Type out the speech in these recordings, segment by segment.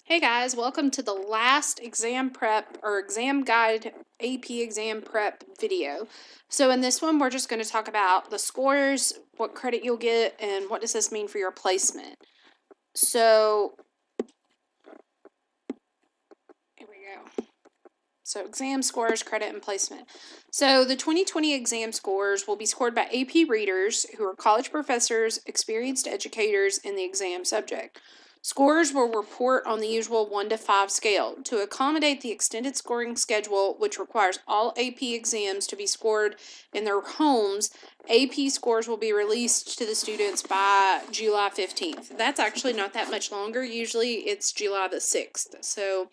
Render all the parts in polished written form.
Hey guys, welcome to the last exam prep or exam guide AP exam prep video. So in this one, we're just going to talk about the scores, what credit you'll get, and what does this mean for your placement. So here we go. So exam scores, credit, and placement. So the 2020 exam scores will be scored by AP readers who are college professors, experienced educators in the exam subject. Scores will report on the usual 1 to 5 scale. To accommodate the extended scoring schedule, which requires all AP exams to be scored in their homes, AP scores will be released to the students by July 15th. That's actually not that much longer. Usually it's July the 6th. So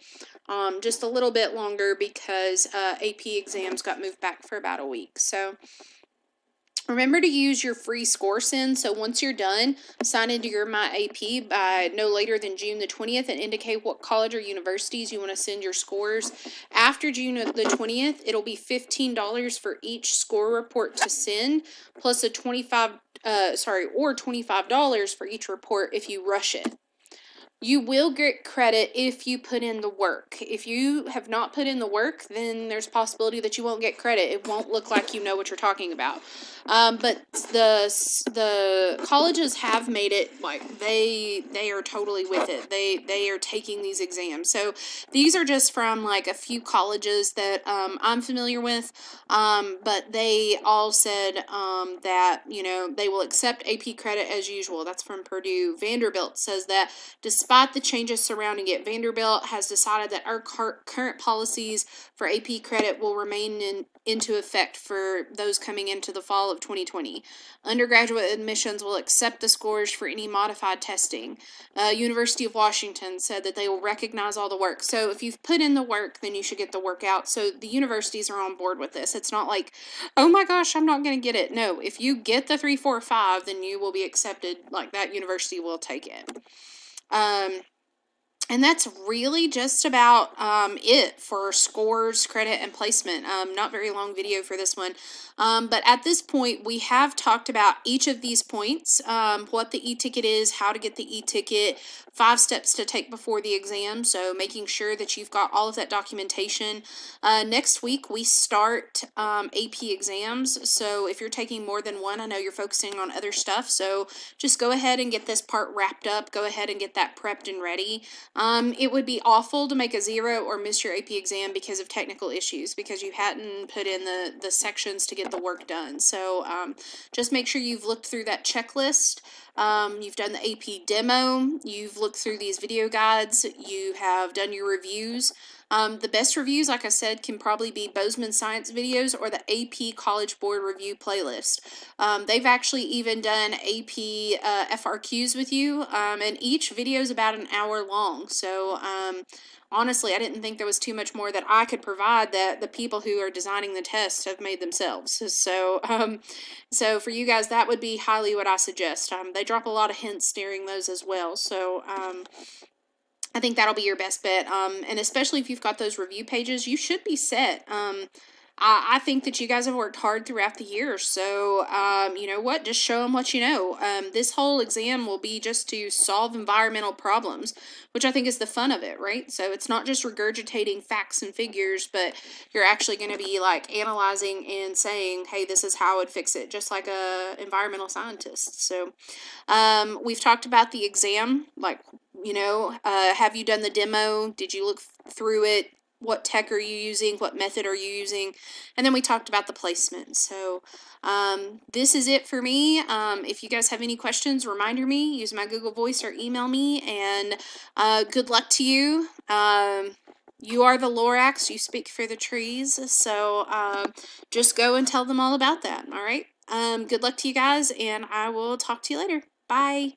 just a little bit longer because AP exams got moved back for about a week. So remember to use your free score send. So once you're done, sign into your My AP by no later than June the 20th and indicate what college or universities you want to send your scores. After June the 20th, it'll be $15 for each score report to send, plus a $25 for each report if you rush it. You will get credit if you put in the work. If you have not put in the work, then there's a possibility that you won't get credit. It won't look like you know what you're talking about. But the colleges have made it like they are totally with it. They are taking these exams. So these are just from like a few colleges that I'm familiar with. But they all said that they will accept AP credit as usual. That's from Purdue. Vanderbilt says that despite the changes surrounding it, Vanderbilt has decided that our current policies for AP credit will remain into effect for those coming into the fall of 2020. Undergraduate admissions will accept the scores for any modified testing. University of Washington said that they will recognize all the work. So if you've put in the work, then you should get the work out. So the universities are on board with this. It's not like, oh my gosh, I'm not going to get it. No, if you get the 3, 4, 5, then you will be accepted. Like that university will take it. And that's really just about it for scores, credit, and placement. Not very long video for this one. But at this point, we have talked about each of these points, what the e-ticket is, how to get the e-ticket, 5 steps to take before the exam. So making sure that you've got all of that documentation. Next week, we start AP exams. So if you're taking more than one, I know you're focusing on other stuff. So just go ahead and get this part wrapped up. Go ahead and get that prepped and ready. It would be awful to make a 0 or miss your AP exam because of technical issues, because you hadn't put in the sections to get the work done. So just make sure you've looked through that checklist. You've done the AP demo. You've looked through these video guides. You have done your reviews. The best reviews, like I said, can probably be Bozeman Science videos or the AP College Board Review playlist. They've actually even done AP FRQs with you, and each video is about an hour long. So honestly, I didn't think there was too much more that I could provide that the people who are designing the tests have made themselves. So so for you guys, that would be highly what I suggest. They drop a lot of hints during those as well. So I think that'll be your best bet. And especially if you've got those review pages, you should be set. I think that you guys have worked hard throughout the year. So, you know what? Just show them what you know. This whole exam will be just to solve environmental problems, which I think is the fun of it, right? So it's not just regurgitating facts and figures, but you're actually going to be like analyzing and saying, hey, this is how I would fix it, just like a environmental scientist. So we've talked about the exam, like, have you done the demo? Did you look through it? What tech are you using? What method are you using? And then we talked about the placement. So this is it for me. If you guys have any questions, reminder me, use my Google Voice or email me, and good luck to you. You are the Lorax, you speak for the trees, so just go and tell them all about that, all right? Good luck to you guys, and I will talk to you later. Bye.